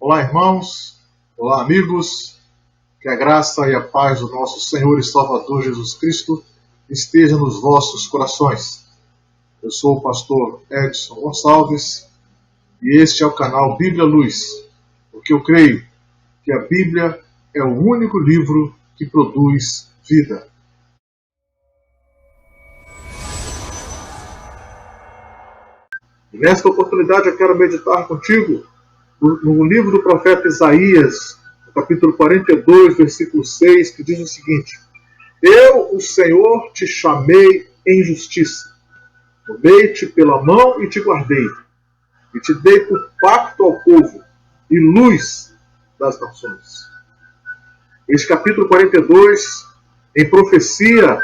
Olá, irmãos. Olá, amigos. Que a graça e a paz do nosso Senhor e Salvador Jesus Cristo esteja nos vossos corações. Eu sou o pastor Edson Gonçalves e este é o canal Bíblia Luz, porque eu creio que a Bíblia é o único livro que produz vida. E nesta oportunidade eu quero meditar contigo no livro do profeta Isaías, no capítulo 42, versículo 6, que diz o seguinte: Eu, o Senhor, te chamei em justiça, tomei-te pela mão e te guardei, e te dei por pacto ao povo e luz das nações. Este capítulo 42, em profecia,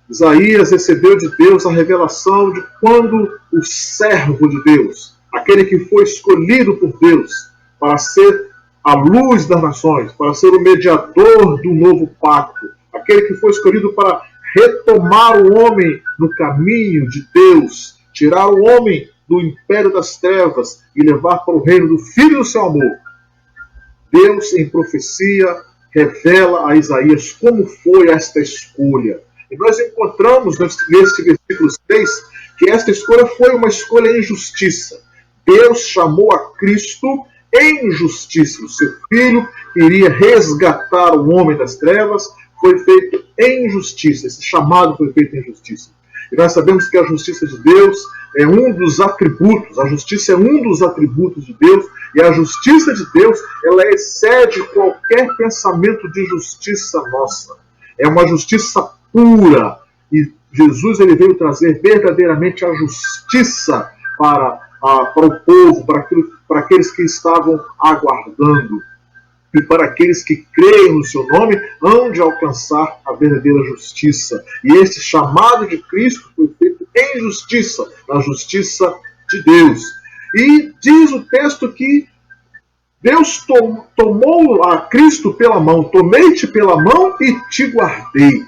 Isaías recebeu de Deus a revelação de quando o servo de Deus, aquele que foi escolhido por Deus para ser a luz das nações, para ser o mediador do novo pacto, aquele que foi escolhido para retomar o homem no caminho de Deus, tirar o homem do império das trevas e levar para o reino do Filho do seu amor. Deus, em profecia, revela a Isaías como foi esta escolha. E nós encontramos neste versículo 6 que esta escolha foi uma escolha em justiça. Deus chamou a Cristo em justiça. O seu Filho iria resgatar o homem das trevas, foi feito em justiça. Esse chamado foi feito em justiça. E nós sabemos que a justiça de Deus é um dos atributos, a justiça é um dos atributos de Deus, e a justiça de Deus, ela excede qualquer pensamento de justiça nossa. É uma justiça pura, e Jesus ele veio trazer verdadeiramente a justiça para o povo, para aqueles que estavam aguardando. E para aqueles que creem no seu nome, hão de alcançar a verdadeira justiça. E esse chamado de Cristo foi feito em justiça, na justiça de Deus. E diz o texto que Deus tomou a Cristo pela mão, tomei-te pela mão e te guardei.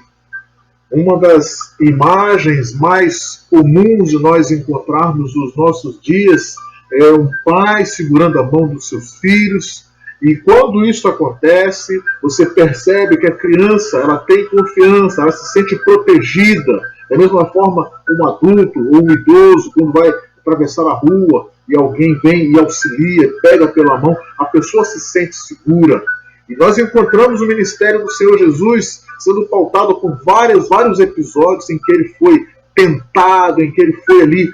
Uma das imagens mais comuns de nós encontrarmos nos nossos dias é um pai segurando a mão dos seus filhos. E quando isso acontece, você percebe que a criança ela tem confiança, ela se sente protegida. Da mesma forma, um adulto ou um idoso, quando vai atravessar a rua e alguém vem e auxilia, pega pela mão, a pessoa se sente segura. E nós encontramos o ministério do Senhor Jesus sendo pautado por vários episódios em que ele foi tentado, em que ele foi ali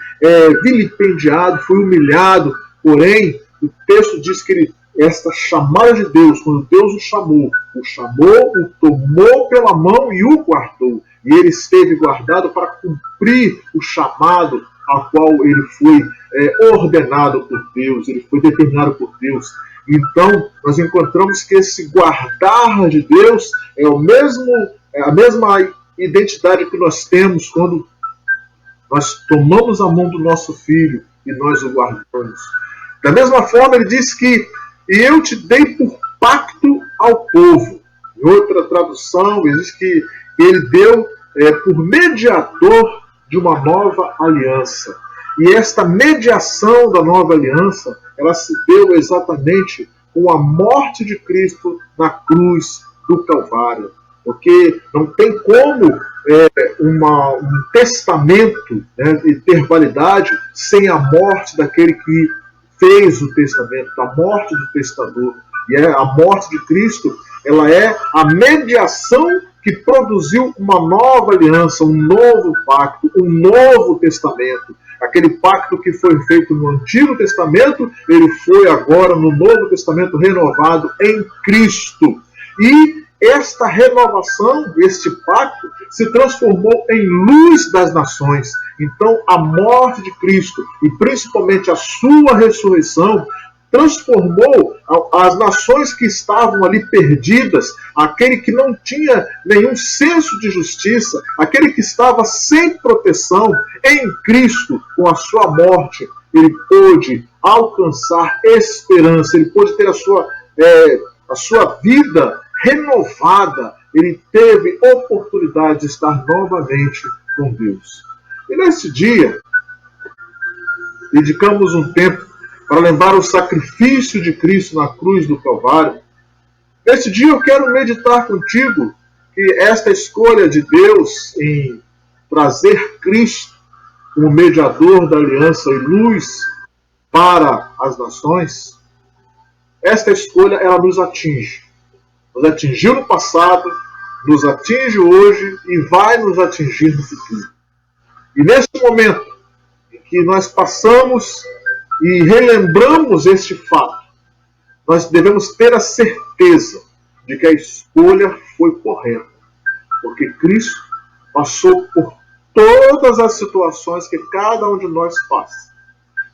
vilipendiado, foi humilhado. Porém, o texto diz que esta chamada de Deus, quando Deus o chamou, o tomou pela mão e o guardou. E ele esteve guardado para cumprir o chamado a qual ele foi ordenado por Deus, ele foi determinado por Deus. Então, nós encontramos que esse guardar de Deus é a mesma identidade que nós temos quando nós tomamos a mão do nosso filho e nós o guardamos. Da mesma forma, ele diz que eu te dei por pacto ao povo. Em outra tradução, ele diz que ele deu por mediador de uma nova aliança. E esta mediação da nova aliança, ela se deu exatamente com a morte de Cristo na cruz do Calvário. Porque não tem como um testamento ter validade sem a morte daquele que fez o testamento, a morte do testador. E a morte de Cristo, ela é a mediação que produziu uma nova aliança, um novo pacto, um novo testamento. Aquele pacto que foi feito no Antigo Testamento, ele foi agora no Novo Testamento renovado em Cristo. E esta renovação, este pacto, se transformou em luz das nações. Então, a morte de Cristo e principalmente a sua ressurreição transformou as nações que estavam ali perdidas, aquele que não tinha nenhum senso de justiça, aquele que estava sem proteção, em Cristo, com a sua morte, ele pôde alcançar esperança, ele pôde ter a sua vida renovada, ele teve oportunidade de estar novamente com Deus. E nesse dia, dedicamos um tempo para lembrar o sacrifício de Cristo na cruz do Calvário. Nesse dia eu quero meditar contigo que esta escolha de Deus em trazer Cristo como mediador da aliança e luz para as nações, esta escolha ela nos atinge. Nos atingiu no passado, nos atinge hoje e vai nos atingir no futuro. E nesse momento em que nós passamos e relembramos este fato, nós devemos ter a certeza de que a escolha foi correta, porque Cristo passou por todas as situações que cada um de nós passa.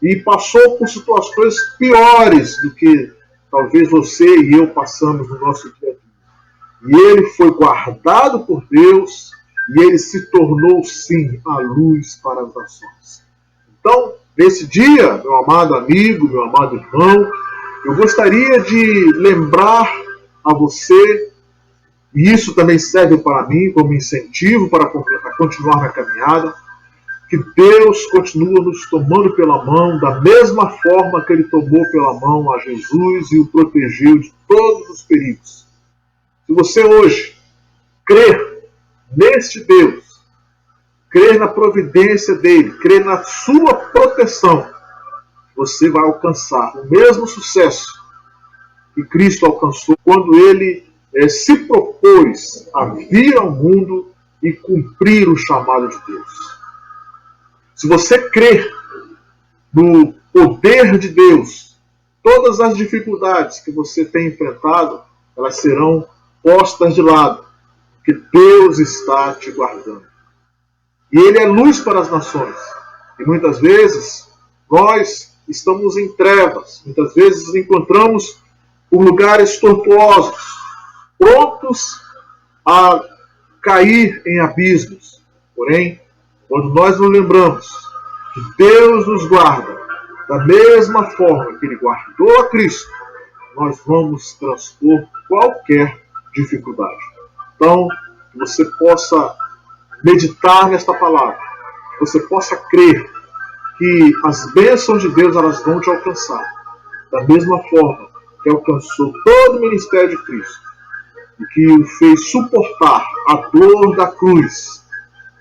E passou por situações piores do que talvez você e eu passamos no nosso dia a dia. E ele foi guardado por Deus e ele se tornou, sim, a luz para as nações. Então, nesse dia, meu amado amigo, meu amado irmão, eu gostaria de lembrar a você, e isso também serve para mim como incentivo para continuar na caminhada, que Deus continua nos tomando pela mão da mesma forma que ele tomou pela mão a Jesus e o protegeu de todos os perigos. Se você hoje crer neste Deus, crer na providência dele, crer na sua proteção, você vai alcançar o mesmo sucesso que Cristo alcançou quando ele se propôs a vir ao mundo e cumprir o chamado de Deus. Se você crer no poder de Deus, todas as dificuldades que você tem enfrentado, elas serão postas de lado, porque Deus está te guardando. E ele é luz para as nações. E muitas vezes nós estamos em trevas, muitas vezes nos encontramos por lugares tortuosos, prontos a cair em abismos. Porém, quando nós nos lembramos que Deus nos guarda da mesma forma que ele guardou a Cristo, nós vamos transpor qualquer dificuldade. Então, que você possa meditar nesta palavra, que você possa crer que as bênçãos de Deus elas vão te alcançar, da mesma forma que alcançou todo o ministério de Cristo, e que o fez suportar a dor da cruz,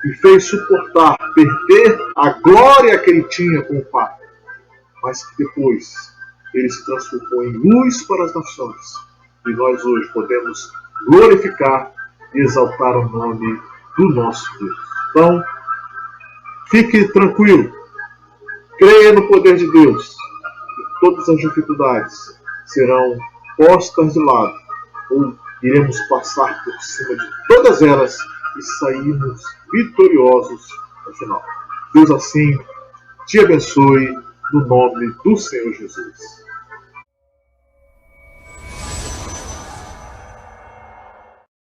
que fez suportar perder a glória que ele tinha com o Pai, mas que depois ele se transformou em luz para as nações. E nós hoje podemos glorificar e exaltar o nome do nosso Deus. Então, fique tranquilo, creia no poder de Deus, e todas as dificuldades serão postas de lado, ou iremos passar por cima de todas elas e sairmos vitoriosos no final. Deus assim te abençoe no nome do Senhor Jesus.